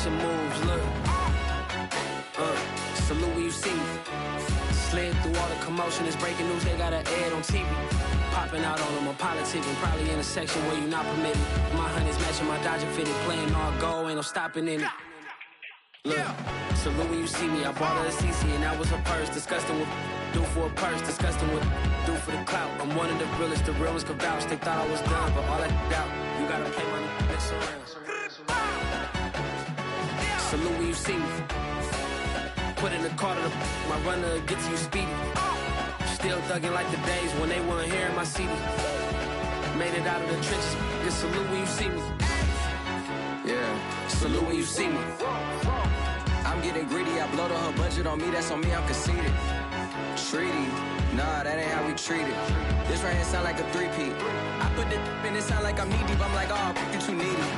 finishing moves, look. Salute when you see me. Slid through all the commotion, it's breaking news, they got an ad on TV. Popping out on them, I'm politicking, probably in a section where you not permitted. My honey's matching my Dodger fitted, playing all goal, ain't no stopping in it. Look, salute when you see me, I bought her a CC and that was her purse. Disgusting with do for a purse, disgusting with do for the clout. I'm one of the realest, the real ones could vouch. They thought I was done, but all that doubt, you gotta play my next around. Salute when you see me. Put in the car to my runner, get to you speedy. Still thugging like the days when they weren't hearing my CD. Made it out of the trenches, just salute when you see me. Yeah, salute when you see me. I'm getting greedy, I blowed on her budget on me, that's on me, I'm conceited. Treaty, nah, that ain't how we treat it. This right here sound like a three-peat. I put the in it sound like I'm knee-deep, I'm like, oh, you too needy.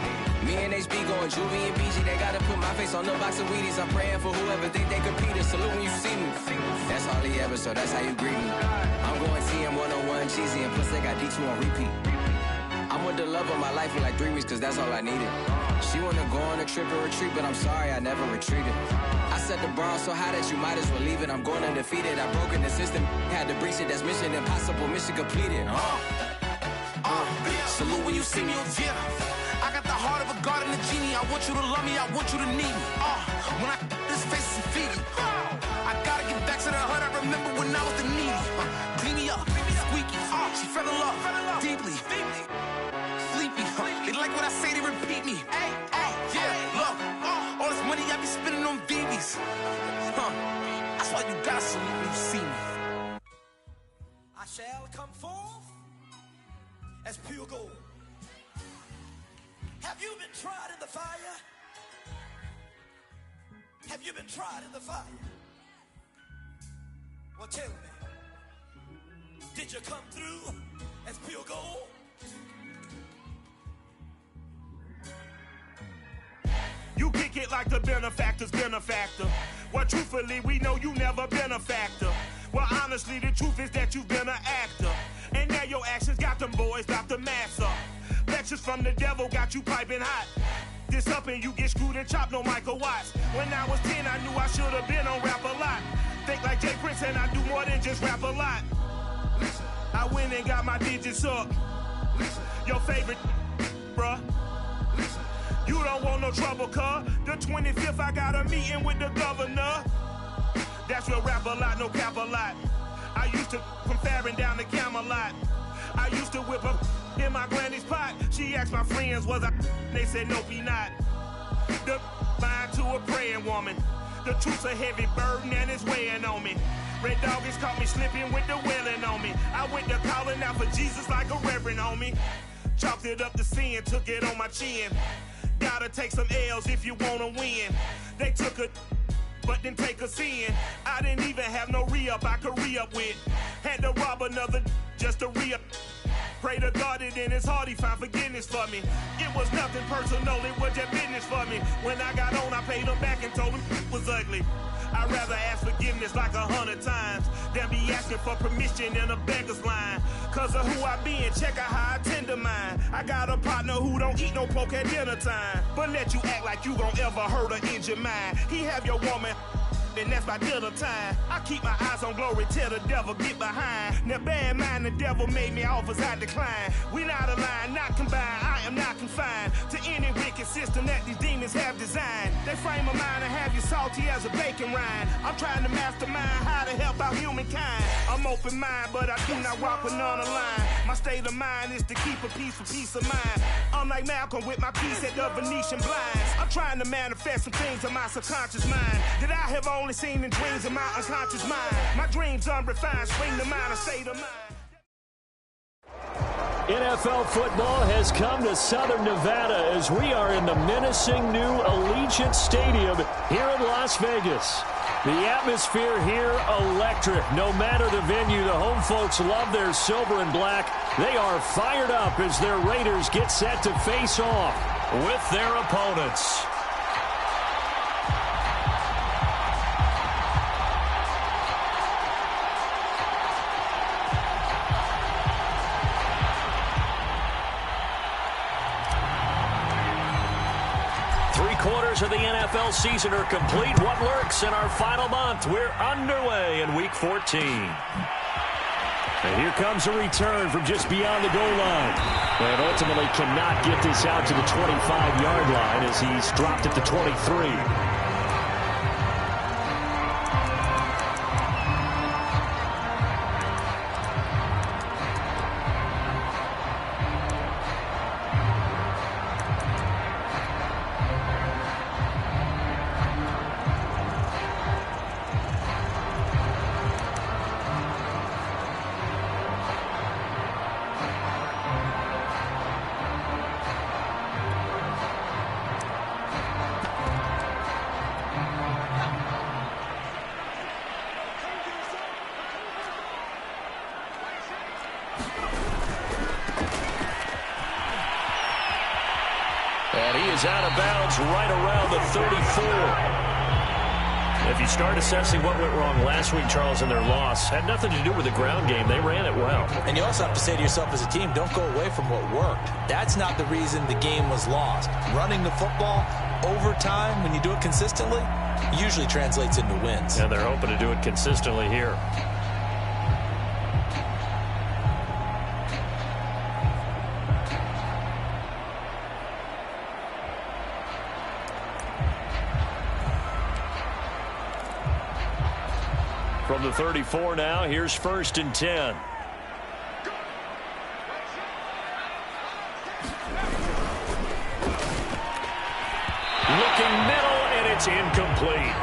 Me and HB going Juvie and BG, they gotta put my face on the box of Wheaties. I'm praying for whoever think they competed. Salute when you see me. That's all he ever, so that's how you greet me. I'm going TM 101 cheesy, and plus they got D2 on repeat. I'm with the love of my life for like 3 weeks, cause that's all I needed. She wanna go on a trip and retreat, but I'm sorry, I never retreated. I set the bar so high that you might as well leave it. I'm going undefeated, I've broken the system. Had to breach it, that's mission impossible, mission completed. Salute when you see me. I got the heart of a god and a genie. I want you to love me, I want you to need me. When I this face is feedy. I gotta get back to the hood, I remember when I was the needy. Clean me up, squeaky. She fell in love, deeply. Sleepy, they like what I say, they repeat me. Yeah, look, all this money I be spending on BBs. That's why you gotta salute when you see me. I shall come forth as pure gold. Have you been tried in the fire? Have you been tried in the fire? Well, tell me, did you come through as pure gold? You kick it like the benefactor's benefactor. Well, truthfully, we know you never been a factor. Well, honestly, the truth is that you've been an actor. And now your actions got them boys dropped the mask up. Lectures from the devil got you piping hot. This up and you get screwed and chopped, no Michael Watts. When I was 10, I knew I should have been on rap a lot. Think like Jay Prince and I do more than just rap a lot. I went and got my digits up. Your favorite, bruh. You don't want no trouble, cuz. The 25th, I got a meeting with the governor. That's real rap a lot, no cap a lot. I used to from Farron down to Camelot. I used to whip up in my granny's pot. She asked my friends, was I? They said, nope, he not. The line to a praying woman. The truth's a heavy burden and it's weighing on me. Red Doggies caught me slipping with the wailing on me. I went to calling out for Jesus like a reverend homie. Chalked it up to sin, took it on my chin. Gotta take some L's if you wanna win. They took a but didn't take us in. I didn't even have no re-up I could re-up with. Had to rob another just to re-up. Pray to God that in his heart he found forgiveness for me. It was nothing personal, it was just business for me. When I got on, I paid him back and told him it was ugly. I'd rather ask forgiveness like 100 times than be asking for permission in a beggar's line. Cause of who I be and check out how I tend to mine. I got a partner who don't eat no pork at dinner time, but let you act like you gon' ever hurt or injure mine. He have your woman, and that's my dinner time. I keep my eyes on glory till the devil get behind. Now bad mind, the devil made me offers I decline. We not aligned, not combined, I am not confined to any wicked system that these demons have designed. They frame a mind and have you salty as a bacon rind. I'm trying to mastermind how to help out humankind. I'm open mind, but I do not walk with none line. My state of mind is to keep a peace of mind. I'm like Malcolm with my piece at the Venetian blinds. I'm trying to manifest some things in my subconscious mind that I have only seen in dreams in my unconscious mind. My dreams unrefined, swing the mind, a state of mind. NFL football has come to Southern Nevada as we are in the menacing new Allegiant Stadium here in Las Vegas. The atmosphere here electric. No matter the venue, the home folks love their silver and black. They are fired up as their Raiders get set to face off with their opponents. of the NFL season are complete. What lurks in our final month? We're underway in Week 14. And here comes a return from just beyond the goal line. And ultimately cannot get this out to the 25-yard line as he's dropped at the 23. And he is out of bounds right around the 34. If you start assessing what went wrong last week, Charles, in their loss, had nothing to do with the ground game. They ran it well. And you also have to say to yourself as a team, don't go away from what worked. That's not the reason the game was lost. Running the football over time, when you do it consistently, usually translates into wins. And they're hoping to do it consistently here. From the 34 now, here's 1st and 10. Looking middle, and it's incomplete.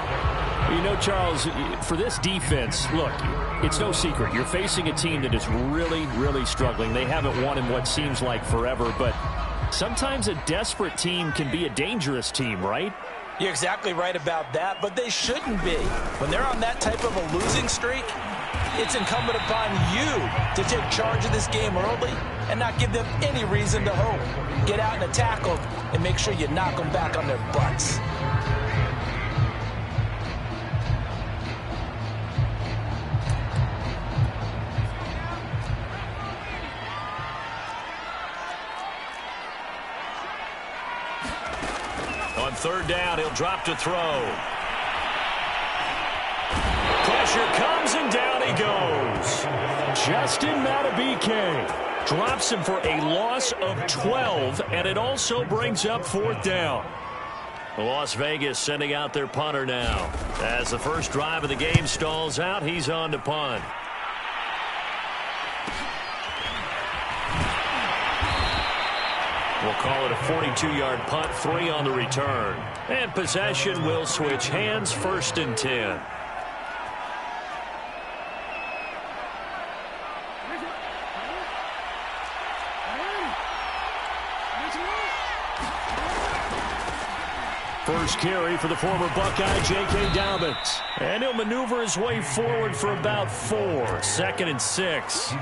You know, Charles, for this defense, look, it's no secret. You're facing a team that is really, really struggling. They haven't won in what seems like forever, but sometimes a desperate team can be a dangerous team, right? You're exactly right about that, but they shouldn't be. When they're on that type of a losing streak, it's incumbent upon you to take charge of this game early and not give them any reason to hope. Get out and attack them and make sure you knock them back on their butts. On 3rd down, he'll drop to throw. Pressure comes, and down he goes. Justin Matabike drops him for a loss of 12, and it also brings up 4th down. Las Vegas sending out their punter now. As the first drive of the game stalls out, he's on to punt. We'll call it a 42-yard punt, 3 on the return. And possession will switch hands, 1st and 10. First carry for the former Buckeye, J.K. Dobbins. And he'll maneuver his way forward for about 4. 2nd and 6.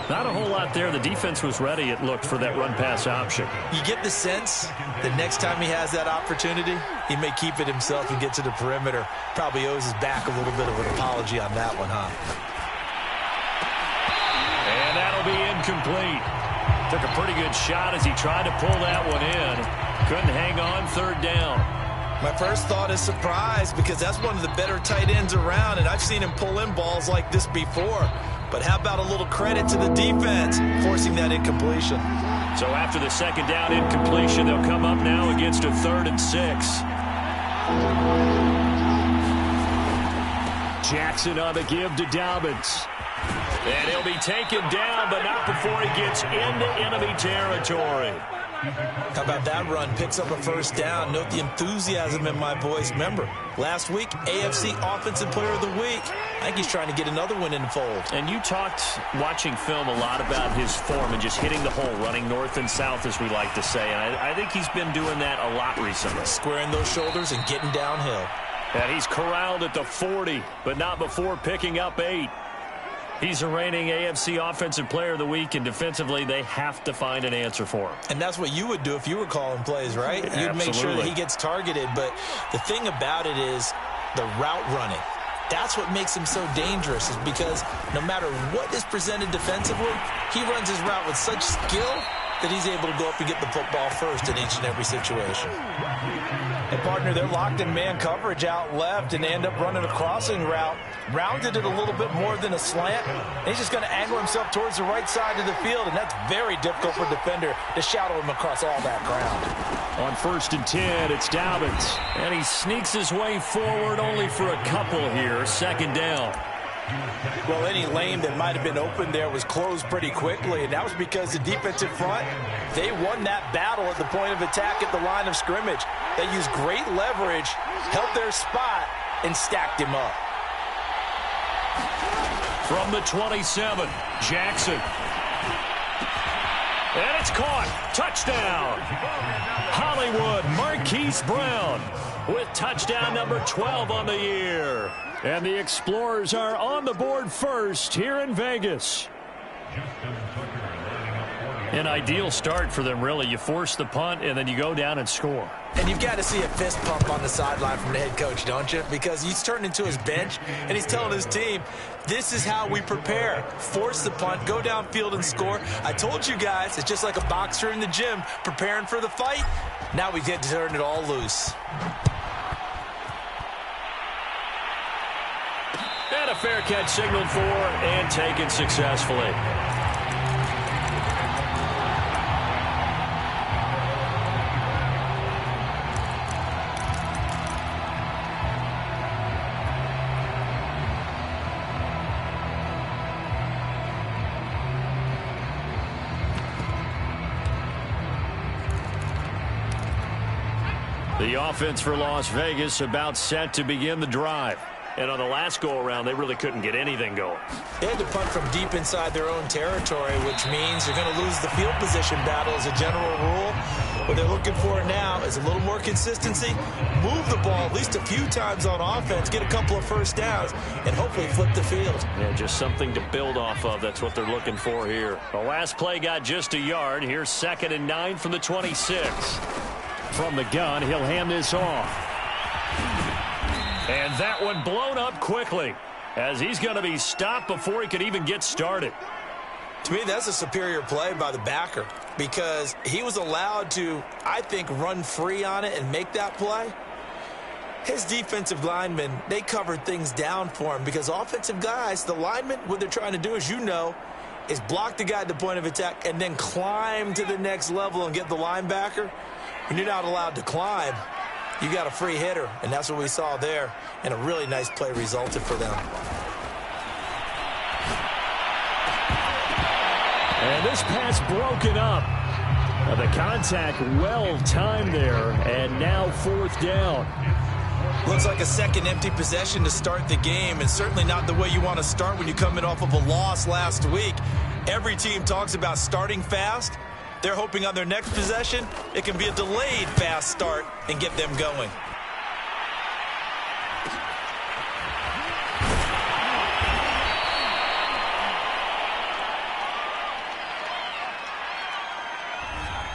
Not a whole lot there. The defense was ready, it looked, for that run-pass option. You get the sense that next time he has that opportunity, he may keep it himself and get to the perimeter. Probably owes his back a little bit of an apology on that one, huh? And that'll be incomplete. Took a pretty good shot as he tried to pull that one in. Couldn't hang on, 3rd down. My first thought is surprise, because that's one of the better tight ends around, and I've seen him pull in balls like this before. But how about a little credit to the defense forcing that incompletion? So after the 2nd down incompletion, they'll come up now against a 3rd and 6. Jackson on the give to Dobbins. And he'll be taken down, but not before he gets into enemy territory. How about that run? Picks up a 1st down. Note the enthusiasm in my voice. Remember, last week, AFC Offensive Player of the Week. I think he's trying to get another one in the fold. And you talked, watching film, a lot about his form and just hitting the hole, running north and south, as we like to say. And I think he's been doing that a lot recently. Squaring those shoulders and getting downhill. And he's corralled at the 40, but not before picking up 8. He's the reigning AFC Offensive Player of the Week, and defensively, they have to find an answer for him. And that's what you would do if you were calling plays, right? Absolutely. You'd make sure that he gets targeted. But the thing about it is the route running. That's what makes him so dangerous, is because no matter what is presented defensively, he runs his route with such skill that he's able to go up and get the football first in each and every situation. And, partner, they're locked in man coverage out left, and they end up running a crossing route. Rounded it a little bit more than a slant. And he's just going to angle himself towards the right side of the field, and that's very difficult for a defender to shadow him across all that ground. On 1st and 10, it's Dobbins. And he sneaks his way forward only for a couple here. 2nd down. Well, any lane that might have been open there was closed pretty quickly, and that was because the defensive front, they won that battle at the point of attack at the line of scrimmage. They used great leverage, held their spot, and stacked him up. From the 27, Jackson. And it's caught. Touchdown. Hollywood Marquise Brown with touchdown number 12 on the year. And the Explorers are on the board first here in Vegas. An ideal start for them, really. You force the punt, and then you go down and score. And you've got to see a fist pump on the sideline from the head coach, don't you? Because he's turned into his bench, and he's telling his team, this is how we prepare. Force the punt, go downfield and score. I told you guys, it's just like a boxer in the gym preparing for the fight. Now we get to turn it all loose. And a fair catch signaled for and taken successfully. The offense for Las Vegas about set to begin the drive. And on the last go-around, they really couldn't get anything going. They had to punt from deep inside their own territory, which means you're going to lose the field position battle as a general rule. What they're looking for now is a little more consistency, move the ball at least a few times on offense, get a couple of first downs, and hopefully flip the field. Yeah, just something to build off of. That's what they're looking for here. The last play got just a yard. Here's 2nd and 9 from the 26. From the gun, he'll hand this off. And that one blown up quickly as he's going to be stopped before he could even get started. To me, that's a superior play by the backer because he was allowed to, I think, run free on it and make that play. His defensive linemen, they covered things down for him because offensive guys, the linemen, what they're trying to do, as you know, is block the guy at the point of attack and then climb to the next level and get the linebacker. When you're not allowed to climb, you got a free hitter, and that's what we saw there, and a really nice play resulted for them. And this pass broken up. The contact well timed there, and now 4th down. Looks like a second empty possession to start the game, and certainly not the way you want to start when you're coming off of a loss last week. Every team talks about starting fast. They're hoping on their next possession, it can be a delayed fast start and get them going.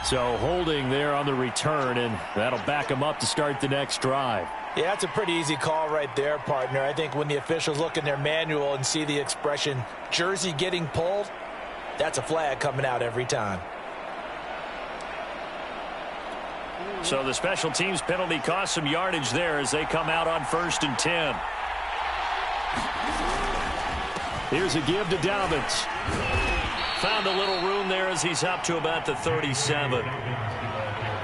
So holding there on the return, and that'll back them up to start the next drive. Yeah, that's a pretty easy call right there, partner. I think when the officials look in their manual and see the expression, jersey getting pulled, that's a flag coming out every time. So the special teams penalty cost some yardage there as they come out on 1st and 10. Here's a give to Dobbins. Found a little room there as he's up to about the 37.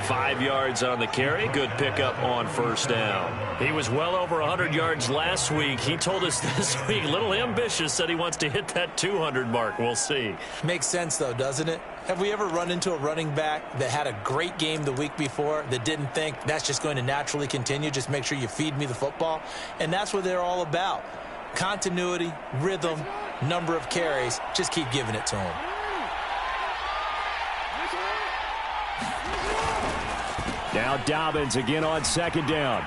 5 yards on the carry. Good pickup on 1st down. He was well over 100 yards last week. He told us this week, a little ambitious, said he wants to hit that 200 mark. We'll see. Makes sense, though, doesn't it? Have we ever run into a running back that had a great game the week before that didn't think that's just going to naturally continue? Just make sure you feed me the football. And that's what they're all about. Continuity, rhythm, number of carries. Just keep giving it to him. Now Dobbins again on 2nd down.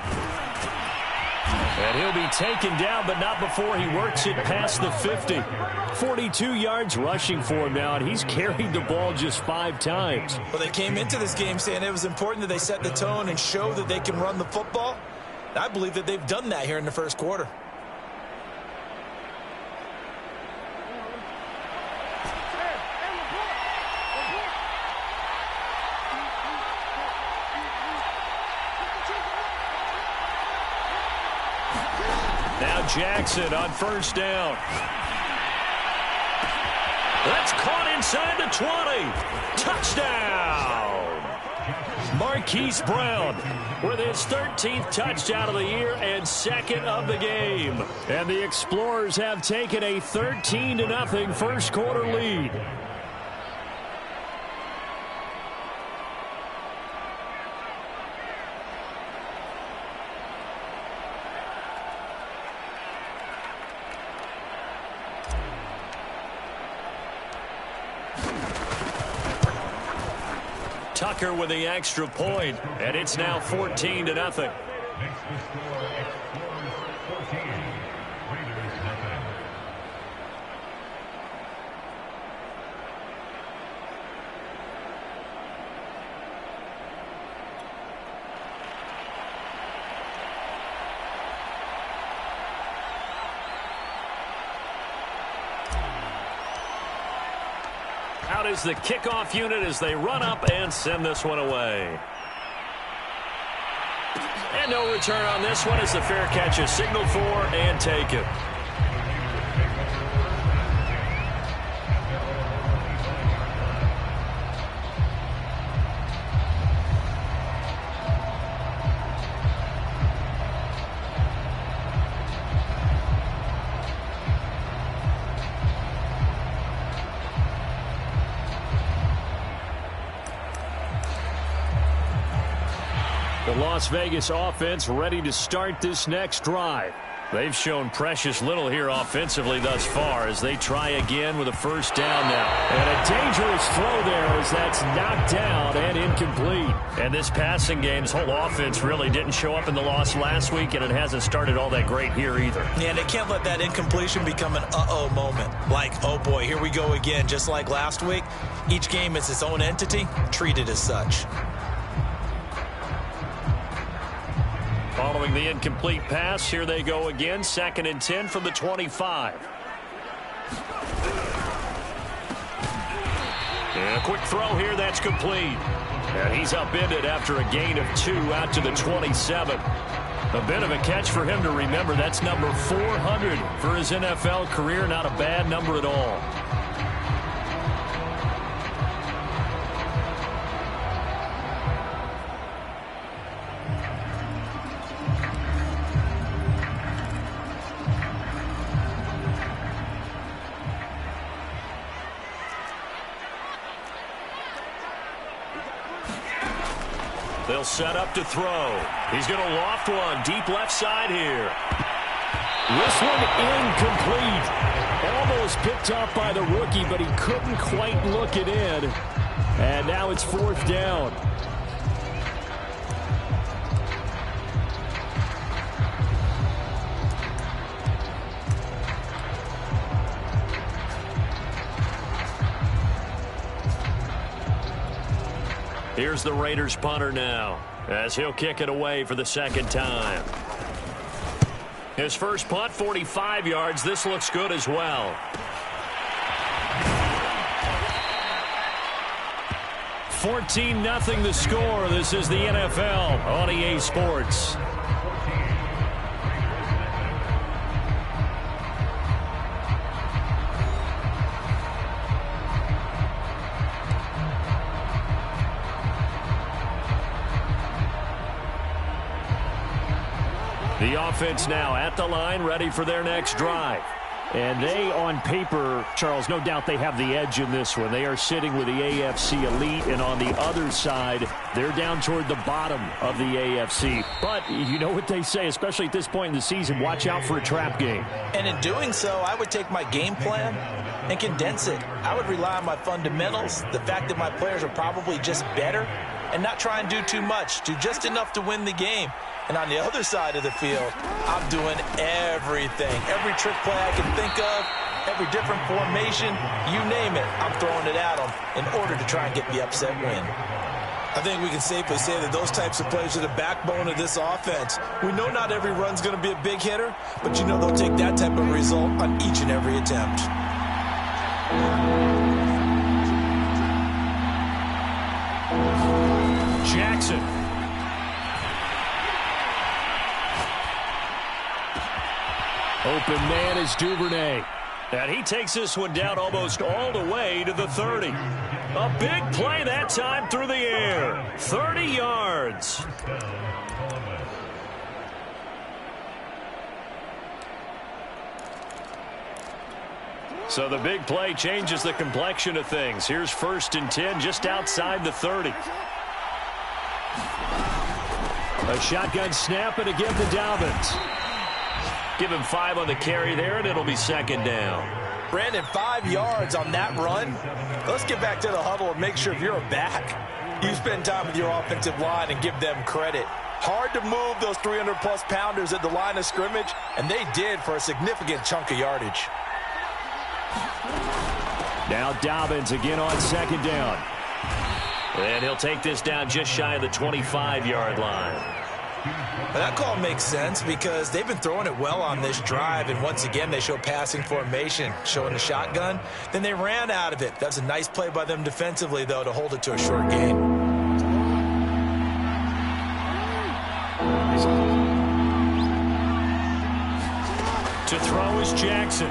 And he'll be taken down, but not before he works it past the 50. 42 yards rushing for him now, and he's carried the ball just 5 times. Well, they came into this game saying it was important that they set the tone and show that they can run the football. I believe that they've done that here in the first quarter. Now Jackson on first down. That's caught inside the 20. Touchdown! Marquise Brown with his 13th touchdown of the year and second of the game. And the Explorers have taken a 13-0 first quarter lead. Tucker with the extra point, and it's now 14-0. Out is the kickoff unit as they run up and send this one away. And no return on this one as the fair catch is signaled for and taken. The Las Vegas offense ready to start this next drive. They've shown precious little here offensively thus far as they try again with a first down now. And a dangerous throw there as that's knocked down and incomplete. And this passing game's whole offense really didn't show up in the loss last week, and it hasn't started all that great here either. Yeah, and they can't let that incompletion become an uh-oh moment. Like, oh boy, here we go again. Just like last week, each game is its own entity, treated as such. Following the incomplete pass, here they go again. 2nd and 10 from the 25. And a quick throw here, that's complete. And he's upended after a gain of 2 out to the 27. A bit of a catch for him to remember. That's number 400 for his NFL career. Not a bad number at all. They'll set up to throw. He's going to loft one deep left side here. This one incomplete. Almost picked off by the rookie, but he couldn't quite look it in. And now it's 4th down. Here's the Raiders punter now as he'll kick it away for the 2nd time. His first punt, 45 yards. This looks good as well. 14-0 the score. This is the NFL on EA Sports. The offense now at the line, ready for their next drive. And they, on paper, Charles, no doubt they have the edge in this one. They are sitting with the AFC elite, and on the other side, they're down toward the bottom of the AFC. But you know what they say, especially at this point in the season, watch out for a trap game. And in doing so, I would take my game plan and condense it. I would rely on my fundamentals, the fact that my players are probably just better, and not try and do too much, do just enough to win the game. And on the other side of the field, I'm doing everything. Every trick play I can think of, every different formation, you name it, I'm throwing it at them in order to try and get the upset win. I think we can safely say that those types of plays are the backbone of this offense. We know not every run's going to be a big hitter, but you know they'll take that type of result on each and every attempt. Jackson. Open man is Duvernay. And he takes this one down almost all the way to the 30. A big play that time through the air. 30 yards. So the big play changes the complexion of things. Here's 1st and 10 just outside the 30. A shotgun snap and again to Dobbins. Give him 5 on the carry there, and it'll be 2nd down. Brandon, 5 yards on that run. Let's get back to the huddle and make sure if you're a back, you spend time with your offensive line and give them credit. Hard to move those 300-plus pounders at the line of scrimmage, and they did for a significant chunk of yardage. Now Dobbins again on 2nd down. And he'll take this down just shy of the 25-yard line. But that call makes sense because they've been throwing it well on this drive, and once again they show passing formation, showing the shotgun. Then they ran out of it. That's a nice play by them defensively, though, to hold it to a short game. To throw is Jackson.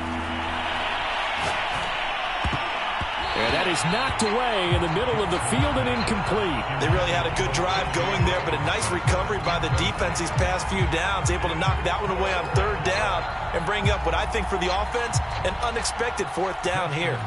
And that is knocked away in the middle of the field and incomplete. They really had a good drive going there, but a nice recovery by the defense these past few downs, able to knock that one away on 3rd down and bring up what I think for the offense, an unexpected 4th down here.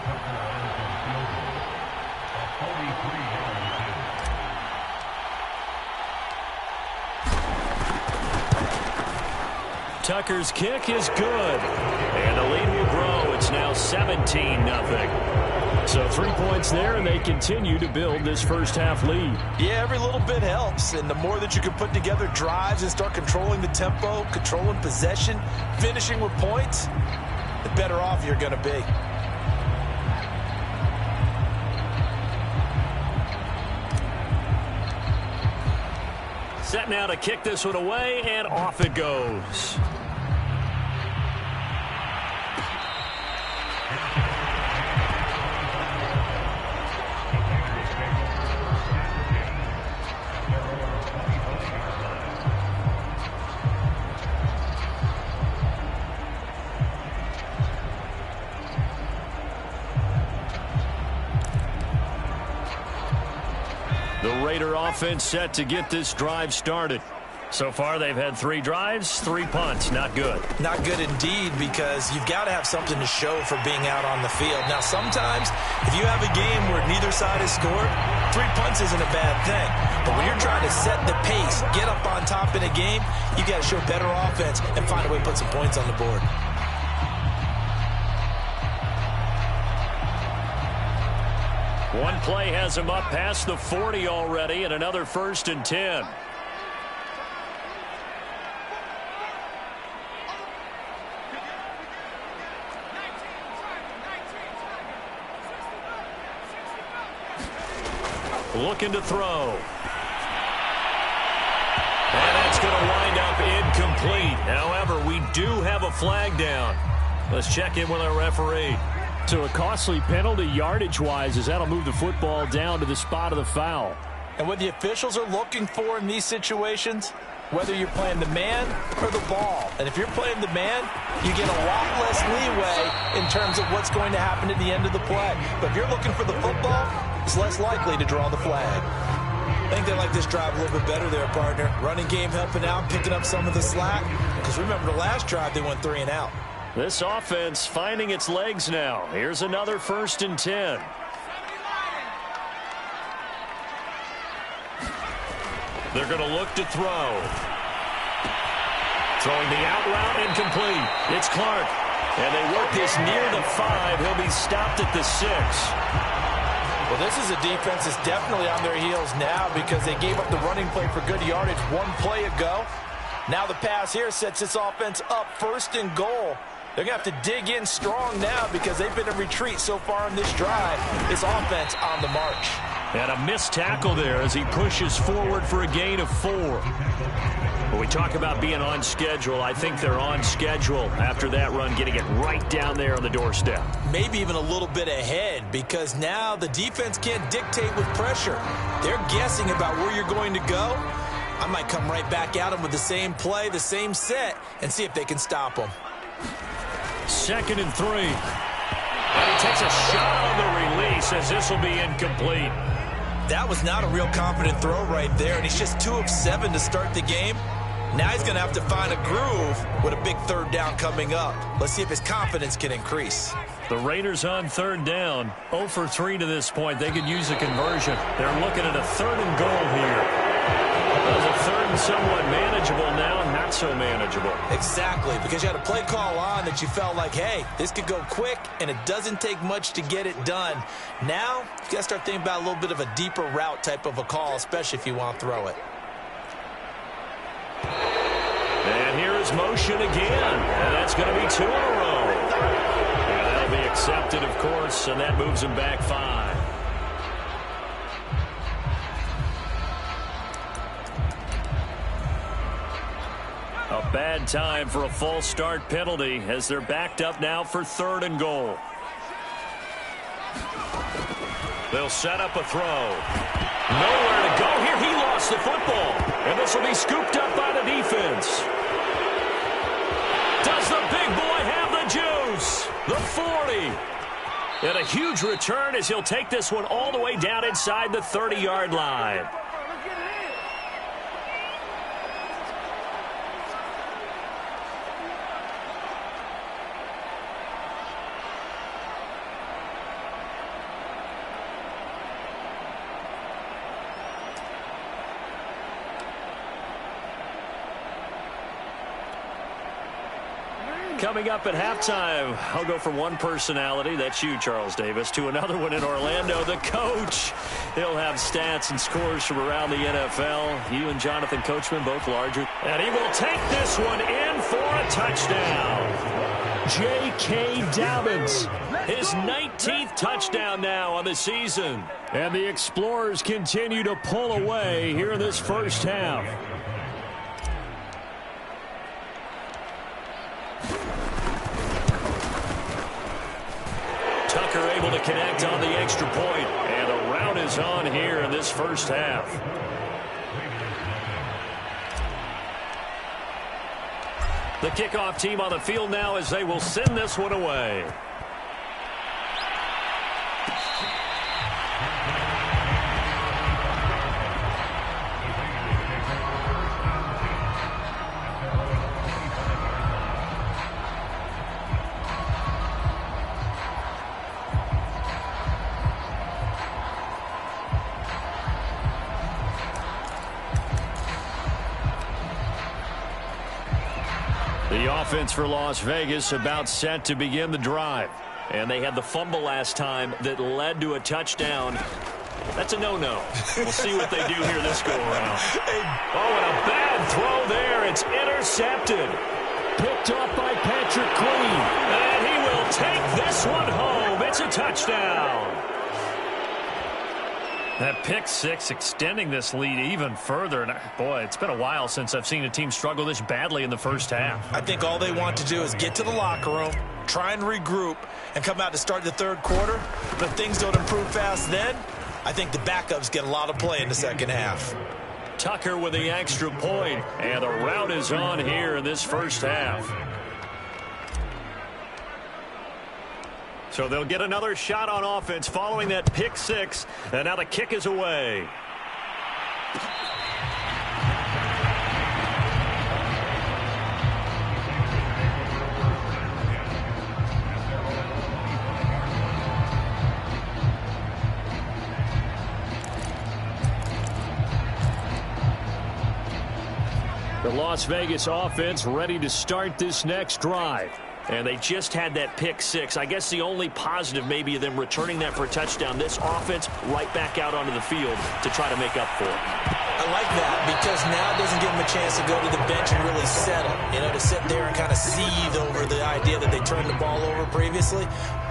Tucker's kick is good. And the lead will grow. It's now 17-0. So 3 points there, and they continue to build this first half lead. Yeah, every little bit helps, and the more that you can put together drives and start controlling the tempo, controlling possession, finishing with points, the better off you're going to be. Set now to kick this one away, and off it goes. The Raider offense set to get this drive started. So far, they've had 3 drives, 3 punts. Not good. Not good indeed, because you've got to have something to show for being out on the field. Now, sometimes, if you have a game where neither side has scored, 3 punts isn't a bad thing. But when you're trying to set the pace, get up on top in a game, you got to show better offense and find a way to put some points on the board. One play has him up past the 40 already, and another 1st and 10. Looking to throw. And that's going to wind up incomplete. However, we do have a flag down. Let's check in with our referee. So a costly penalty yardage-wise, as that'll move the football down to the spot of the foul. And what the officials are looking for in these situations, whether you're playing the man or the ball. And if you're playing the man, you get a lot less leeway in terms of what's going to happen at the end of the play. But if you're looking for the football, it's less likely to draw the flag. I think they like this drive a little bit better there, partner. Running game helping out, picking up some of the slack. Because remember, the last drive, they went 3 and out. This offense finding its legs now. Here's another 1st and 10. They're going to look to throw. Throwing the out route incomplete. It's Clark. And they work this near the 5. He'll be stopped at the 6. Well, this is a defense that's definitely on their heels now because they gave up the running play for good yardage 1 play ago. Now the pass here sets this offense up 1st and goal. They're going to have to dig in strong now because they've been in retreat so far in this drive. This offense on the march. And a missed tackle there as he pushes forward for a gain of 4. When we talk about being on schedule, I think they're on schedule after that run, getting it right down there on the doorstep. Maybe even a little bit ahead because now the defense can't dictate with pressure. They're guessing about where you're going to go. I might come right back at them with the same play, the same set, and see if they can stop them. 2nd and 3. And he takes a shot on the release as this will be incomplete. That was not a real confident throw right there, and he's just 2 of 7 to start the game. Now he's going to have to find a groove with a big 3rd down coming up. Let's see if his confidence can increase. The Raiders on 3rd down, 0 for 3 to this point. They could use a conversion. They're looking at a 3rd and goal here. That was a 3rd and somewhat manageable now, not so manageable. Exactly, because you had a play call on that you felt like, hey, this could go quick, and it doesn't take much to get it done. Now, you got to start thinking about a little bit of a deeper route type of a call, especially if you want to throw it. And here is motion again, and that's going to be 2 in a row. And that'll be accepted, of course, and that moves him back 5. A bad time for a false start penalty as they're backed up now for 3rd and goal. They'll set up a throw. Nowhere to go here. He lost the football. And this will be scooped up by the defense. Does the big boy have the juice? The 40. And a huge return as he'll take this one all the way down inside the 30-yard line. Coming up at halftime, I'll go from one personality, that's you, Charles Davis, to another one in Orlando, the coach. He'll have stats and scores from around the NFL. You and Jonathan Coachman, both larger. And he will take this one in for a touchdown. J.K. Dobbins, his 19th touchdown now on the season. And the Explorers continue to pull away here in this first half. Tucker able to connect on the extra point, and a rout is on here in this first half. The kickoff team on the field now as they will send this one away. The offense for Las Vegas about set to begin the drive. And they had the fumble last time that led to a touchdown. That's a no-no. We'll see what they do here this go-around. Oh, and a bad throw there. It's intercepted. Picked up by Patrick Queen. And he will take this one home. It's a touchdown. That pick six extending this lead even further. And boy, it's been a while since I've seen a team struggle this badly in the first half. I think all they want to do is get to the locker room, try and regroup, and come out to start the third quarter. But if things don't improve fast then, I think the backups get a lot of play in the second half. Tucker with the extra point, and the rout is on here in this first half. So they'll get another shot on offense following that pick six, and now the kick is away. The Las Vegas offense ready to start this next drive. And they just had that pick six. I guess the only positive maybe of them returning that for a touchdown. This offense right back out onto the field to try to make up for it. I like that because now it doesn't give them a chance to go to the bench and really settle. You know, to sit there and kind of seethe over the idea that they turned the ball over previously.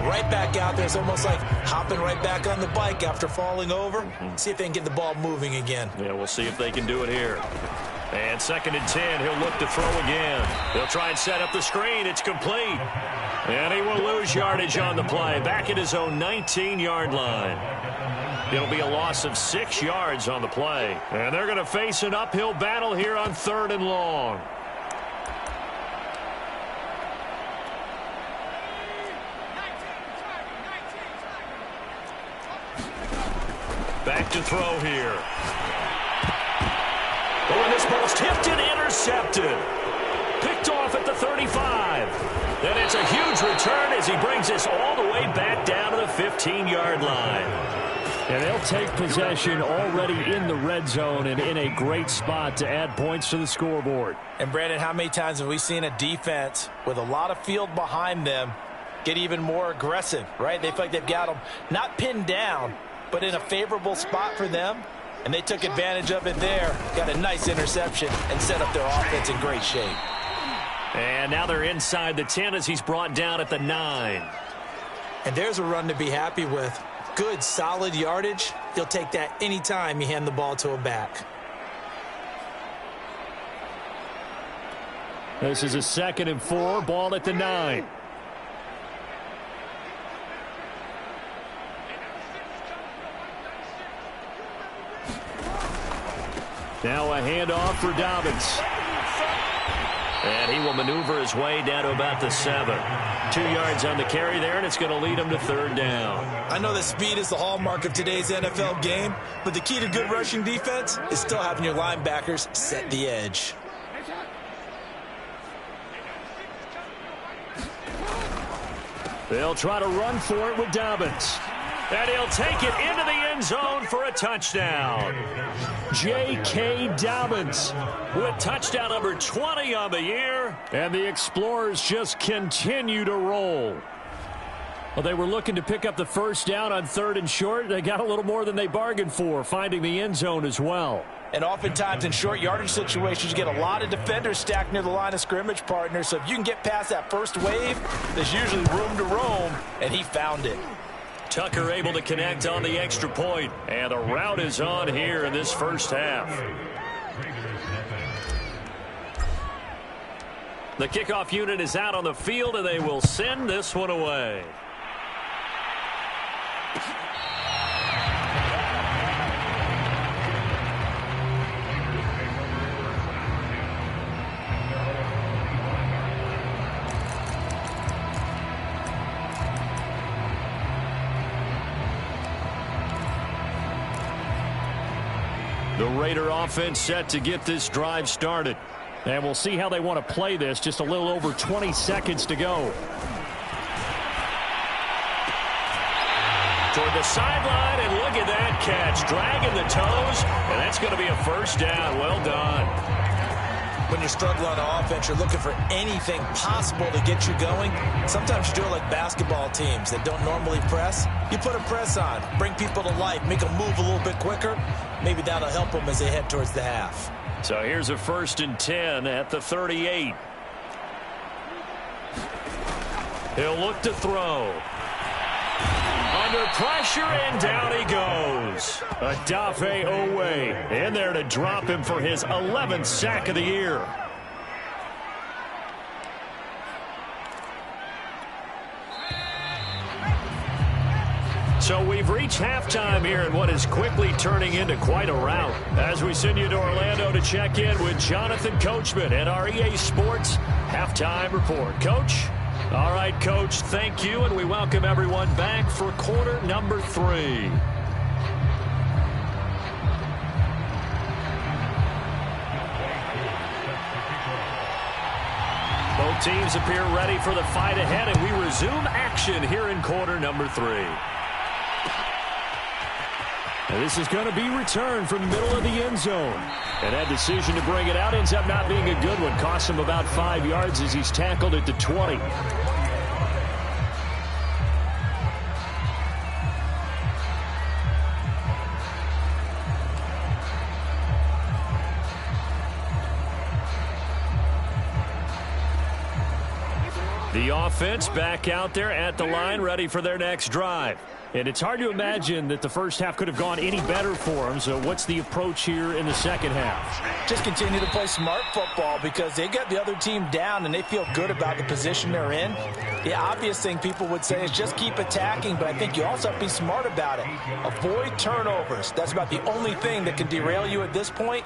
Right back out there. It's almost like hopping right back on the bike after falling over. See if they can get the ball moving again. Yeah, we'll see if they can do it here. And 2nd and 10, he'll look to throw again. He'll try and set up the screen. It's complete. And he will lose yardage on the play. Back at his own 19-yard line. It'll be a loss of 6 yards on the play. And they're going to face an uphill battle here on 3rd and long. to throw here. Oh, and this ball's tipped and intercepted. Picked off at the 35. Then it's a huge return as he brings this all the way back down to the 15-yard line. And they'll take possession already in the red zone and in a great spot to add points to the scoreboard. And, Brandon, how many times have we seen a defense with a lot of field behind them get even more aggressive, right? They feel like they've got them not pinned down, but in a favorable spot for them. And they took advantage of it there, got a nice interception, and set up their offense in great shape. And now they're inside the 10 as he's brought down at the 9. And there's a run to be happy with. Good, solid yardage. He'll take that anytime you hand the ball to a back. This is a 2nd and 4, ball at the 9. Now a handoff for Dobbins. And he will maneuver his way down to about the 7. 2 yards on the carry there, and it's going to lead him to 3rd down. I know that speed is the hallmark of today's NFL game, but the key to good rushing defense is still having your linebackers set the edge. They'll try to run for it with Dobbins. And he'll take it into the end zone for a touchdown. J.K. Dobbins with touchdown number 20 on the year. And the Explorers just continue to roll. Well, they were looking to pick up the 1st down on 3rd and short. They got a little more than they bargained for, finding the end zone as well. And oftentimes in short yardage situations, you get a lot of defenders stacked near the line of scrimmage, partner. So if you can get past that first wave, there's usually room to roam, and he found it. Tucker able to connect on the extra point, and the route is on here in this first half. The kickoff unit is out on the field, and they will send this one away. The Raider offense set to get this drive started. And we'll see how they want to play this. Just a little over 20 seconds to go. Toward the sideline, and look at that catch. Dragging the toes, and that's going to be a 1st down. Well done. When you're struggling on offense, you're looking for anything possible to get you going. Sometimes you do it like basketball teams that don't normally press. You put a press on, bring people to life, make them move a little bit quicker. Maybe that'll help them as they head towards the half. So here's a 1st and 10 at the 38. He'll look to throw. Under pressure, and down he goes. Odafe Owe in there to drop him for his 11th sack of the year. So we've reached halftime here in what is quickly turning into quite a rout. As we send you to Orlando to check in with Jonathan Coachman and our EA Sports Halftime Report. Coach? All right, Coach, thank you, and we welcome everyone back for quarter number 3. Both teams appear ready for the fight ahead, and we resume action here in quarter number 3. And this is going to be returned from the middle of the end zone. And that decision to bring it out ends up not being a good one. Costs him about 5 yards as he's tackled at the 20. The offense back out there at the line, ready for their next drive. And it's hard to imagine that the first half could have gone any better for them. So what's the approach here in the second half? Just continue to play smart football because they got the other team down and they feel good about the position they're in. The obvious thing people would say is just keep attacking, but I think you also have to be smart about it. Avoid turnovers. That's about the only thing that can derail you at this point.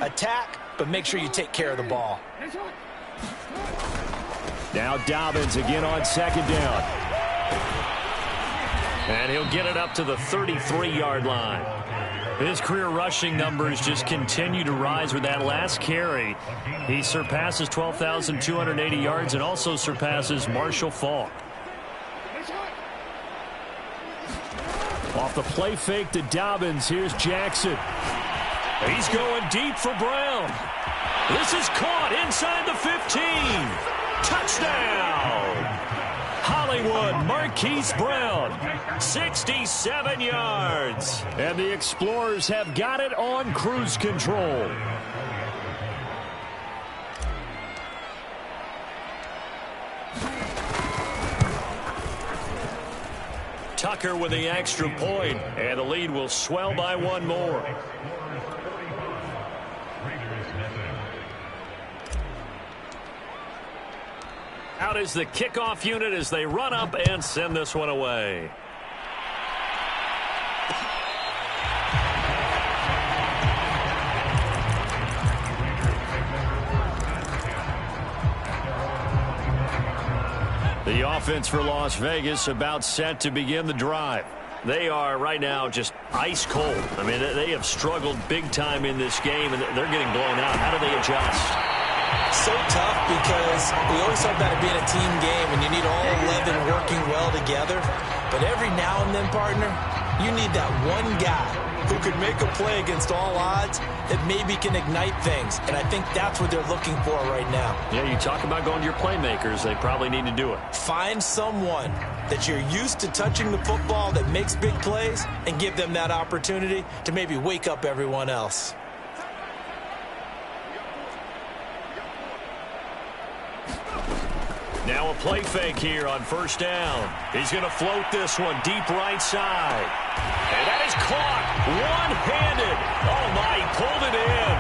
Attack, but make sure you take care of the ball. Now Dobbins again on 2nd down. And he'll get it up to the 33-yard line. His career rushing numbers just continue to rise with that last carry. He surpasses 12,280 yards and also surpasses Marshall Faulk. Off the play fake to Dobbins, here's Jackson. He's going deep for Brown. This is caught inside the 15. Touchdown! Hollywood Marquise Brown, 67 yards. And the Explorers have got it on cruise control. Tucker with the extra point, and the lead will swell by one more. Out is the kickoff unit as they run up and send this one away. The offense for Las Vegas about set to begin the drive. They are right now just ice cold. I mean, they have struggled big time in this game, and they're getting blown out. How do they adjust? So tough because we always talk about it being a team game and you need all 11 working well together. But every now and then, partner, you need that one guy who could make a play against all odds that maybe can ignite things. And I think that's what they're looking for right now. Yeah, you talk about going to your playmakers. They probably need to do it. Find someone that you're used to touching the football that makes big plays and give them that opportunity to maybe wake up everyone else. Now a play fake here on first down. He's going to float this one deep right side. And that is caught one-handed. Oh, my, he pulled it in.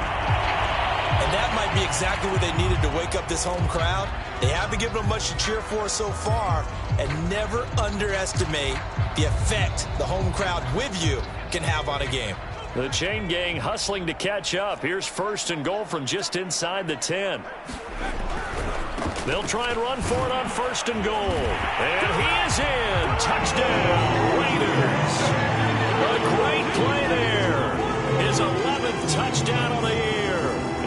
And that might be exactly what they needed to wake up this home crowd. They haven't given them much to cheer for so far, and never underestimate the effect the home crowd with you can have on a game. The chain gang hustling to catch up. Here's first and goal from just inside the 10. They'll try and run for it on first and goal. And he is in. Touchdown, Raiders. A great play there. His 11th touchdown of the year.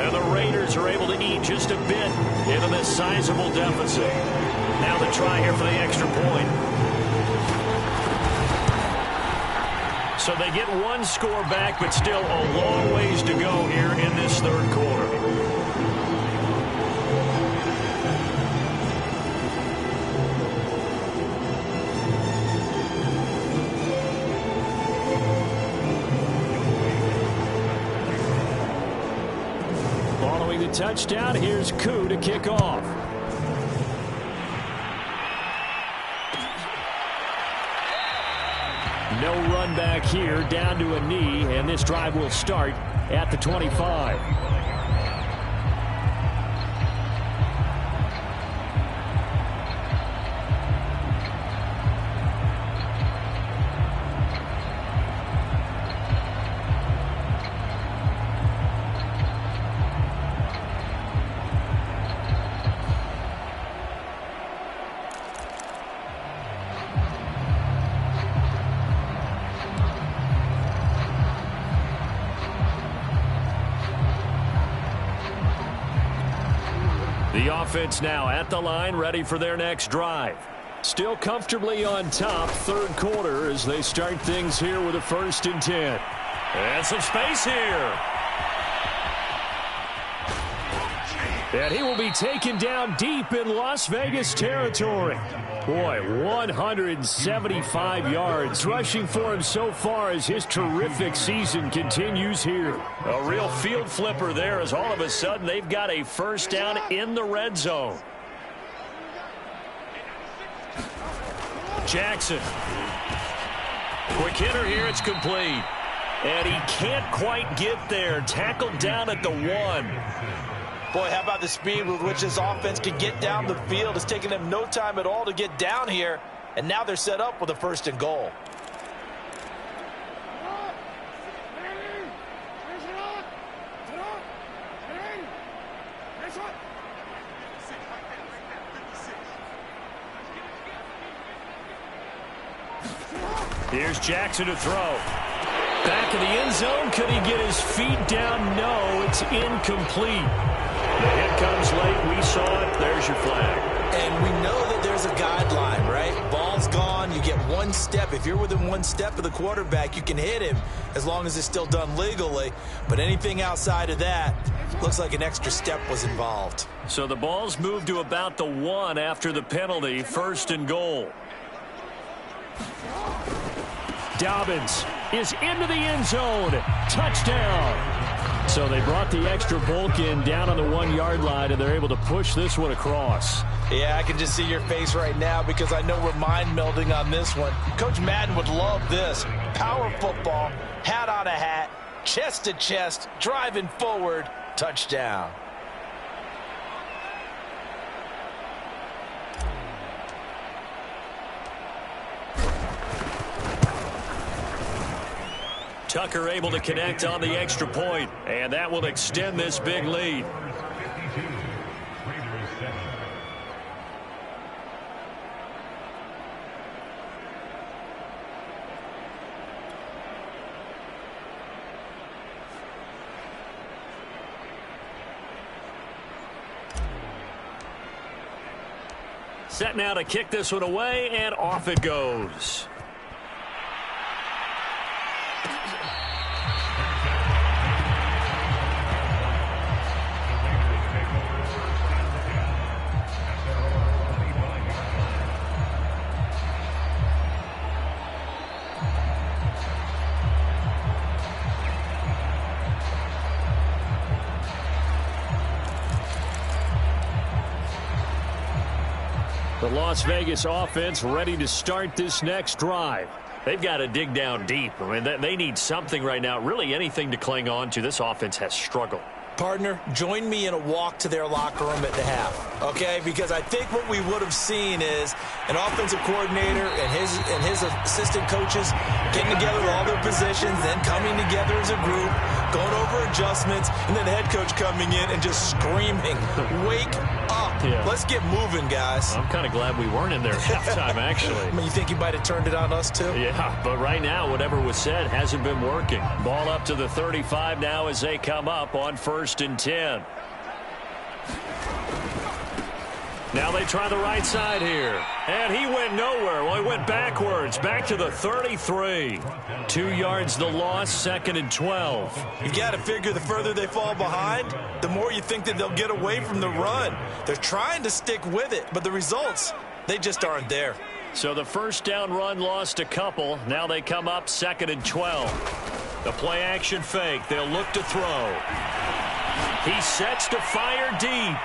And the Raiders are able to eat just a bit into this sizable deficit. Now the try here for the extra point. So they get one score back, but still a long ways to go here in this third quarter. Following the touchdown, here's Koo to kick off. No run back here, down to a knee, and this drive will start at the 25. The offense now at the line, ready for their next drive. Still comfortably on top, third quarter, as they start things here with a 1st and 10. And some space here. And he will be taken down deep in Las Vegas territory. Boy, 175 yards rushing for him so far as his terrific season continues here. A real field flipper there as all of a sudden they've got a first down in the red zone. Jackson. Quick hitter here, it's complete. And he can't quite get there. Tackled down at the 1. Boy, how about the speed with which this offense can get down the field? It's taken them no time at all to get down here, and now they're set up with a 1st and goal. Here's Jackson to throw. Back in the end zone. Could he get his feet down? No, it's incomplete. The hit comes late. We saw it. There's your flag. And we know that there's a guideline, right? Ball's gone. You get one step. If you're within one step of the quarterback, you can hit him as long as it's still done legally. But anything outside of that, looks like an extra step was involved. So the ball's moved to about the 1 after the penalty. 1st and goal. Dobbins is into the end zone. Touchdown. So they brought the extra bulk in down on the 1-yard line, and they're able to push this one across. Yeah, I can just see your face right now because I know we're mind-melding on this one. Coach Madden would love this. Power football, hat on a hat, chest to chest, driving forward, touchdown. Tucker able to connect on the extra point, and that will extend this big lead. Set now to kick this one away, and off it goes. The Las Vegas offense ready to start this next drive. They've got to dig down deep. I mean, they need something right now, really anything to cling on to. This offense has struggled. Partner, join me in a walk to their locker room at the half, okay? Because I think what we would have seen is an offensive coordinator and his assistant coaches getting together with all their positions, then coming together as a group, going over adjustments, and then the head coach coming in and just screaming, "Wake up. Yeah. Let's get moving, guys." I'm kind of glad we weren't in there at halftime, actually. I mean, you think you might have turned it on us, too? Yeah, but right now, whatever was said hasn't been working. Ball up to the 35 now as they come up on 1st and 10. Now they try the right side here. And he went nowhere. Well, he went backwards. Back to the 33. 2 yards the loss, 2nd and 12. You got to figure the further they fall behind, the more you think that they'll get away from the run. They're trying to stick with it, but the results, they just aren't there. So the first down run lost a couple. Now they come up 2nd and 12. The play action fake. They'll look to throw. He sets to fire deep.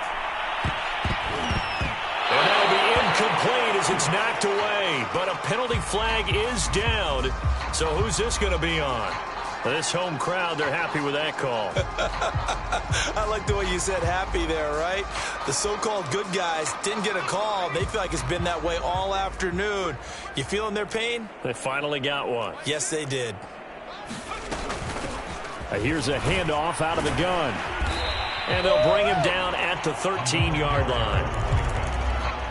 And that'll be incomplete as it's knocked away. But a penalty flag is down. So who's this going to be on? This home crowd, they're happy with that call. I like the way you said happy there, right? The so-called good guys didn't get a call. They feel like it's been that way all afternoon. You feeling their pain? They finally got one. Yes, they did. Here's a handoff out of the gun. And they'll bring him down at the 13-yard line.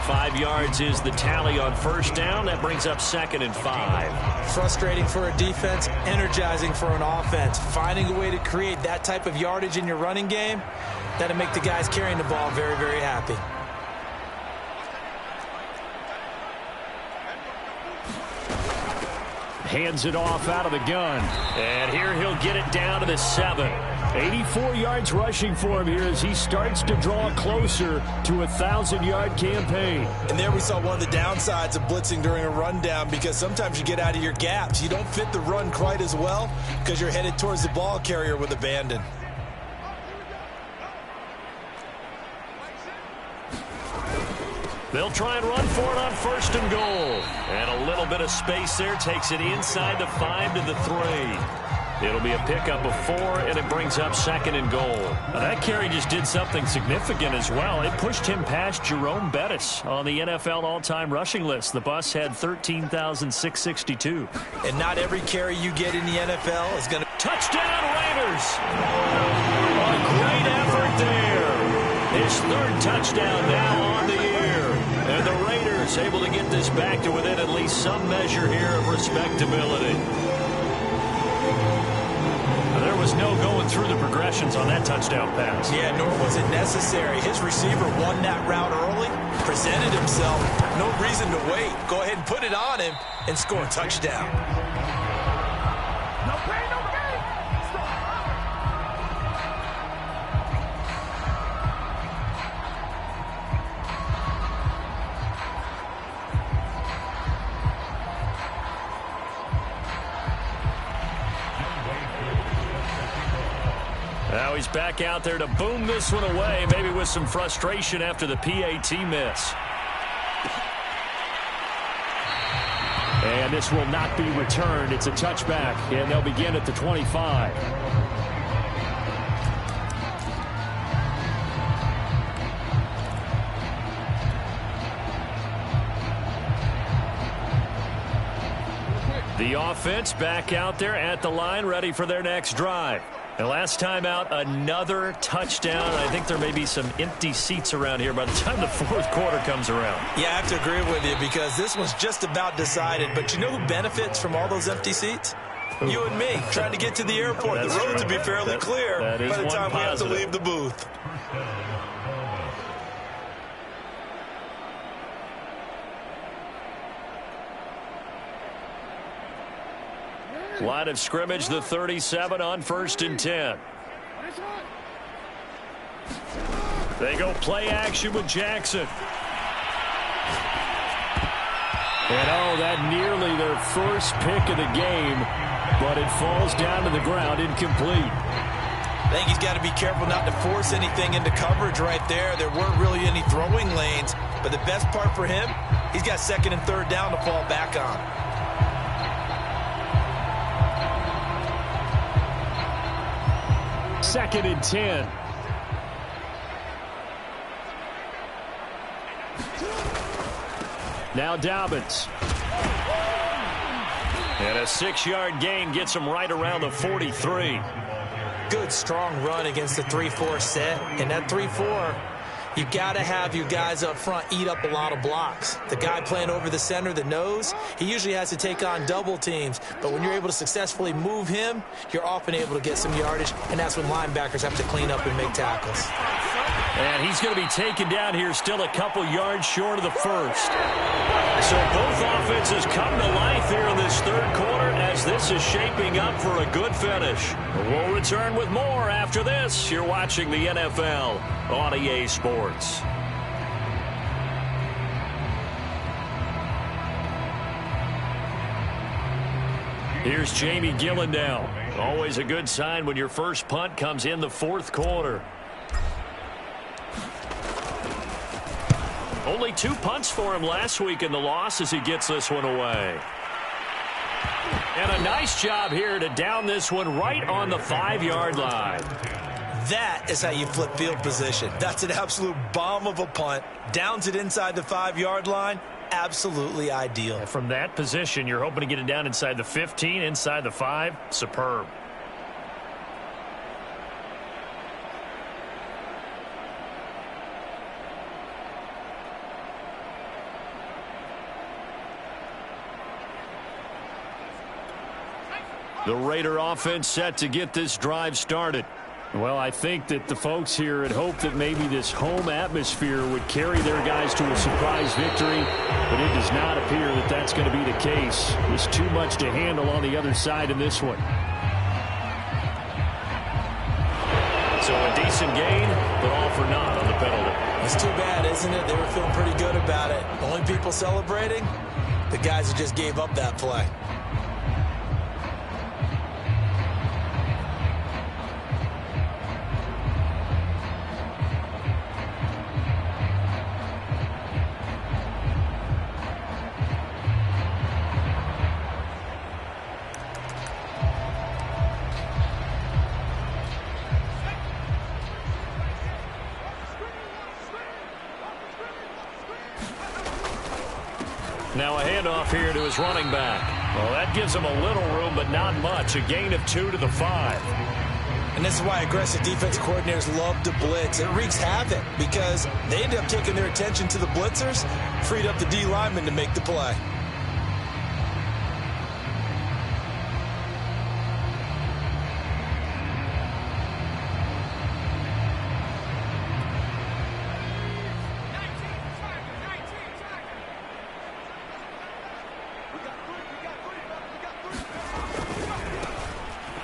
5 yards is the tally on first down. That brings up 2nd and 5. Frustrating for a defense, energizing for an offense. Finding a way to create that type of yardage in your running game, that'll make the guys carrying the ball very, very happy. Hands it off out of the gun. And here he'll get it down to the 7. 84 yards rushing for him here as he starts to draw closer to a 1,000-yard campaign. And there we saw one of the downsides of blitzing during a rundown, because sometimes you get out of your gaps. You don't fit the run quite as well because you're headed towards the ball carrier with abandon. They'll try and run for it on 1st and goal. And a little bit of space there takes it inside the 5 to the 3. It'll be a pickup of 4, and it brings up 2nd and goal. Now that carry just did something significant as well. It pushed him past Jerome Bettis on the NFL all-time rushing list. The bus had 13,662. And not every carry you get in the NFL is going to... Touchdown, Raiders! A great effort there. His 3rd touchdown now on the year. And the Raiders able to get this back to within at least some measure here of respectability. there was no going through the progressions on that touchdown pass. Yeah, nor was it necessary. His receiver won that route early, presented himself, no reason to wait. Go ahead and put it on him and score a touchdown. No pain, no gain. Now he's back out there to boom this one away, maybe with some frustration after the PAT miss. And this will not be returned. It's a touchback, and they'll begin at the 25. The offense back out there at the line, ready for their next drive. And last time out, another touchdown. I think there may be some empty seats around here by the time the fourth quarter comes around. Yeah, I have to agree with you because this one's just about decided. But you know who benefits from all those empty seats? Ooh. You and me, trying to get to the airport. The roads will be fairly clear by the time we have to leave the booth. Line of scrimmage, the 37 on 1st and 10. They go play action with Jackson. And that nearly their first pick of the game, but it falls down to the ground incomplete. I think he's got to be careful not to force anything into coverage right there. There weren't really any throwing lanes, but the best part for him, he's got 2nd and 3rd down to fall back on. Second and 10. Now Dobbins. And a 6-yard gain gets him right around the 43. Good, strong run against the 3-4 set. And that 3-4, you've got to have your guys up front eat up a lot of blocks. The guy playing over the center, the nose, he usually has to take on double teams. But when you're able to successfully move him, you're often able to get some yardage, and that's when linebackers have to clean up and make tackles. And he's going to be taken down here still a couple yards short of the first. So both offenses come to life here in this third quarter as this is shaping up for a good finish. We'll return with more after this. You're watching the NFL on EA Sports. Here's Jamie Gillen now. Always a good sign when your first punt comes in the fourth quarter. Only 2 punts for him last week in the loss as he gets this one away. And a nice job here to down this one right on the 5-yard line. That is how you flip field position. That's an absolute bomb of a punt. Downs it inside the 5-yard line. Absolutely ideal. From that position, you're hoping to get it down inside the 15, inside the 5. Superb. The Raider offense set to get this drive started. Well, I think that the folks here had hoped that maybe this home atmosphere would carry their guys to a surprise victory, but it does not appear that that's going to be the case. There's too much to handle on the other side in this one. So a decent gain, but all for naught on the penalty. It's too bad, isn't it? They were feeling pretty good about it. Only people celebrating, the guys who just gave up that play. Now a handoff here to his running back. Well, that gives him a little room, but not much. A gain of 2 to the 5. And this is why aggressive defense coordinators love to blitz. It wreaks havoc because they end up taking their attention to the blitzers, freed up the D lineman to make the play.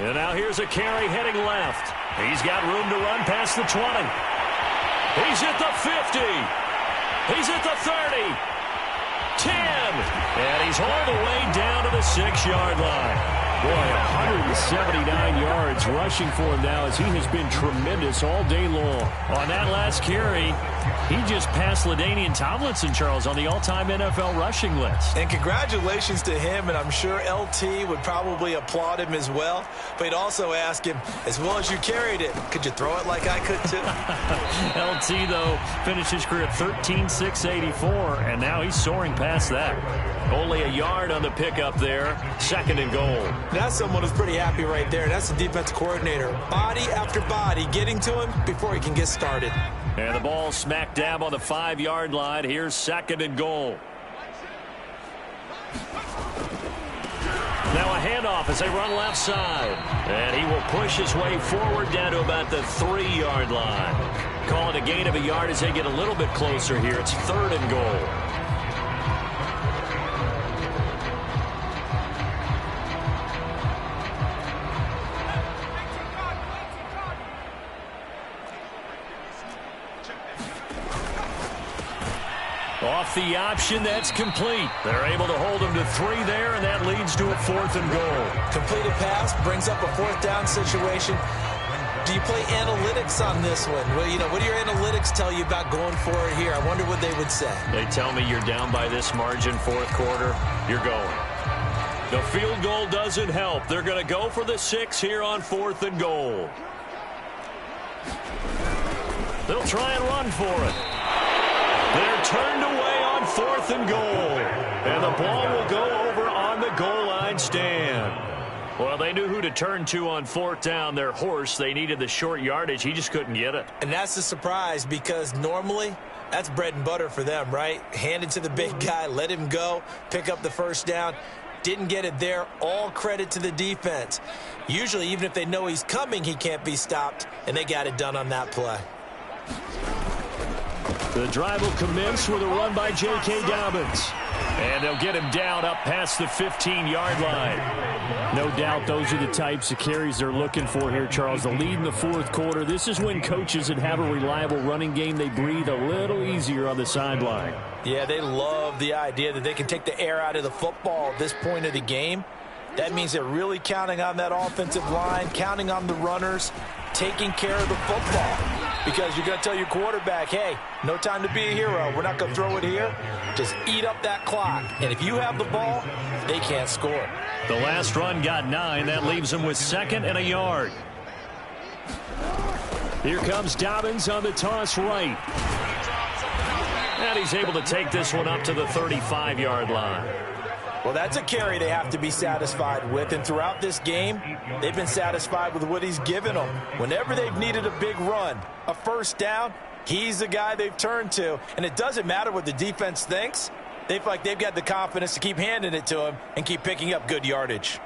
And now here's a carry heading left. He's got room to run past the 20. He's at the 50. He's at the 30. 10. And he's all the way down to the 6-yard line. Boy, 179 yards rushing for him now as he has been tremendous all day long. On that last carry, he just passed LaDainian Tomlinson, Charles, on the all-time NFL rushing list. And congratulations to him, and I'm sure LT would probably applaud him as well. But he'd also ask him, as well as you carried it, could you throw it like I could too? LT, though, finished his career at 13.684, and now he's soaring past that. Only a yard on the pickup there. 2nd and goal. That's someone who's pretty happy right there. That's the defense coordinator. Body after body getting to him before he can get started. And the ball smack dab on the 5-yard line. Here's 2nd and goal. Now a handoff as they run left side. And he will push his way forward down to about the 3-yard line. Call it a gain of a yard as they get a little bit closer here. It's 3rd and goal. Off the option, that's complete. They're able to hold him to 3 there, and that leads to a 4th and goal. Completed pass brings up a 4th down situation. Do you play analytics on this one? Well, you know, what do your analytics tell you about going for it here? I wonder what they would say. They tell me you're down by this margin, 4th quarter, you're going. The field goal doesn't help. They're going to go for the 6 here on 4th and goal. They'll try and run for it. They're turned away on 4th and goal. And the ball will go over on the goal line stand. Well, they knew who to turn to on 4th down. Their horse, they needed the short yardage. He just couldn't get it. And that's a surprise because normally that's bread and butter for them, right? Hand it to the big guy, let him go, pick up the 1st down. Didn't get it there. All credit to the defense. Usually, even if they know he's coming, he can't be stopped. And they got it done on that play. The drive will commence with a run by J.K. Dobbins. And they'll get him down up past the 15-yard line. No doubt those are the types of carries they're looking for here, Charles. The lead in the 4th quarter. This is when coaches that have a reliable running game, they breathe a little easier on the sideline. Yeah, they love the idea that they can take the air out of the football at this point of the game. That means they're really counting on that offensive line, counting on the runners, taking care of the football. Because you're going to tell your quarterback, hey, no time to be a hero. We're not going to throw it here. Just eat up that clock. And if you have the ball, they can't score. The last run got 9. That leaves them with 2nd and a yard. Here comes Dobbins on the toss right. And he's able to take this one up to the 35-yard line. Well, that's a carry they have to be satisfied with. And throughout this game, they've been satisfied with what he's given them. Whenever they've needed a big run, a 1st down, he's the guy they've turned to. And it doesn't matter what the defense thinks. They feel like they've got the confidence to keep handing it to him and keep picking up good yardage.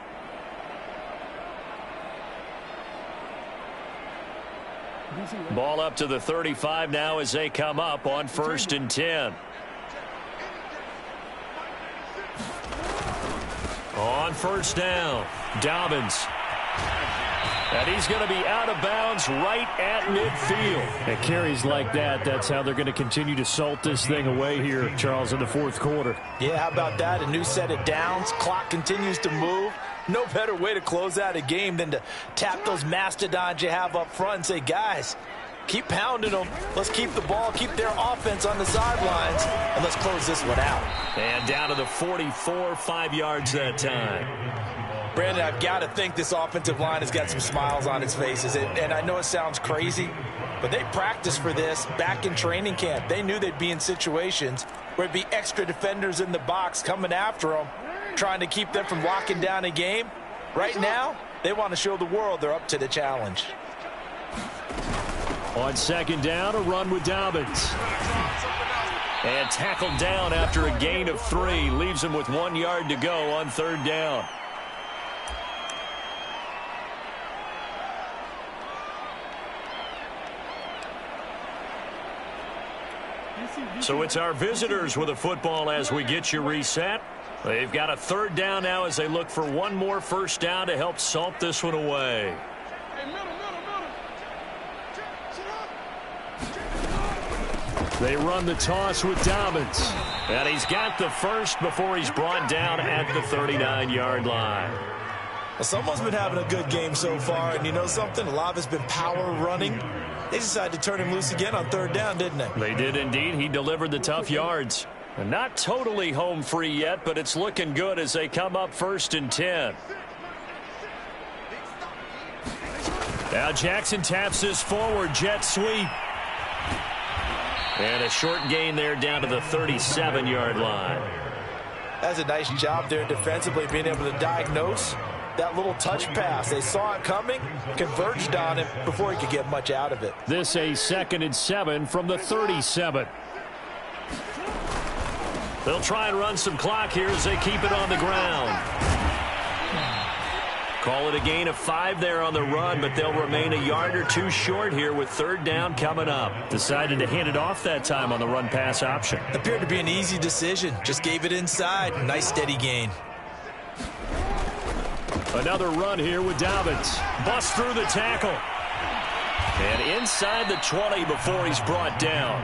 Ball up to the 35 now as they come up on 1st and 10. On 1st down, Dobbins. And he's going to be out of bounds right at midfield. And carries like that, that's how they're going to continue to salt this thing away here, Charles, in the 4th quarter. Yeah, how about that? A new set of downs. Clock continues to move. No better way to close out a game than to tap those mastodons you have up front and say, guys, keep pounding them. Let's keep the ball, keep their offense on the sidelines, and let's close this one out. And down to the 44, 5 yards that time. Brandon, I've got to think this offensive line has got some smiles on its faces. And I know it sounds crazy, but they practiced for this back in training camp. They knew they'd be in situations where it'd be extra defenders in the box coming after them, trying to keep them from locking down a game. Right now, they want to show the world they're up to the challenge. On 2nd down, a run with Dobbins. And tackled down after a gain of 3. Leaves him with 1 yard to go on 3rd down. So it's our visitors with a football as we get you reset. They've got a third down now as they look for one more first down to help salt this one away. They run the toss with Dobbins. And he's got the first before he's brought down at the 39-yard line. Well, someone's been having a good game so far, and you know something? A lot of it's been power running. They decided to turn him loose again on third down, didn't they? They did indeed. He delivered the tough yards. And not totally home free yet, but it's looking good as they come up 1st and 10. Now Jackson taps this forward jet sweep. And a short gain there down to the 37-yard line. That's a nice job there defensively, being able to diagnose that little touch pass. They saw it coming, converged on it before he could get much out of it. This a 2nd and 7 from the 37. They'll try and run some clock here as they keep it on the ground. Call it a gain of 5 there on the run, but they'll remain a yard or two short here with third down coming up. Decided to hand it off that time on the run-pass option. Appeared to be an easy decision. Just gave it inside. Nice steady gain. Another run here with Dobbins. Bust through the tackle. And inside the 20 before he's brought down.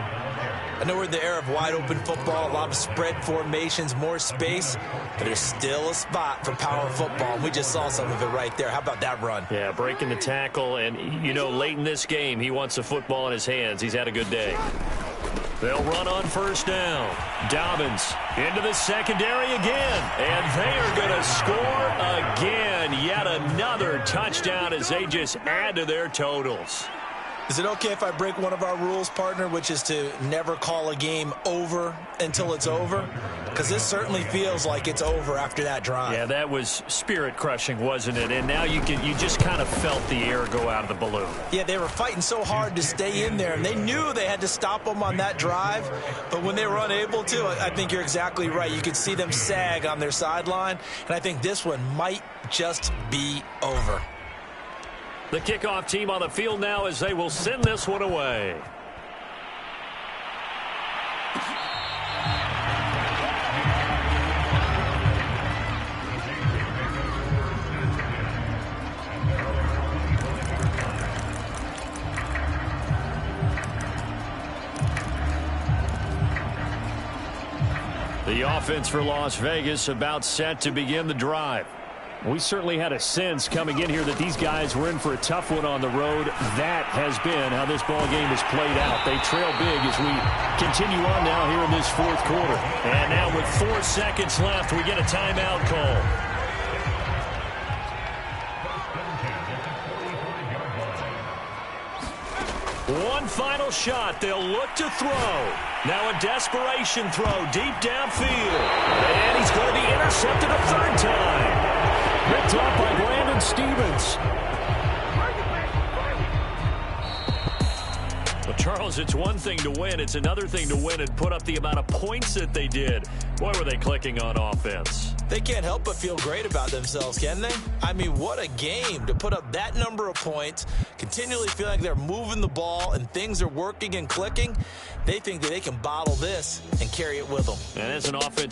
I know we're in the era of wide-open football, a lot of spread formations, more space, but there's still a spot for power football, and we just saw some of it right there. How about that run? Yeah, breaking the tackle, and, you know, late in this game, he wants the football in his hands. He's had a good day. They'll run on first down. Dobbins into the secondary again, and they are going to score again. Yet another touchdown as they just add to their totals. Is it okay if I break one of our rules, partner, which is to never call a game over until it's over? Because this certainly feels like it's over after that drive. Yeah, that was spirit-crushing, wasn't it? And now you just kind of felt the air go out of the balloon. Yeah, they were fighting so hard to stay in there, and they knew they had to stop them on that drive. But when they were unable to, I think you're exactly right. You could see them sag on their sideline, and I think this one might just be over. The kickoff team on the field now as they will send this one away. The offense for Las Vegas about set to begin the drive. We certainly had a sense coming in here that these guys were in for a tough one on the road. That has been how this ball game has played out. They trail big as we continue on now here in this fourth quarter. And now with 4 seconds left, we get a timeout call. One final shot. They'll look to throw. Now a desperation throw deep downfield. And he's going to be intercepted a third time. Picked up by Brandon Stevens. Well, Charles, it's one thing to win. It's another thing to win and put up the amount of points that they did. Boy, were they clicking on offense. They can't help but feel great about themselves, can they? I mean, what a game to put up that number of points, continually feel like they're moving the ball and things are working and clicking. They think that they can bottle this and carry it with them. And as an offensive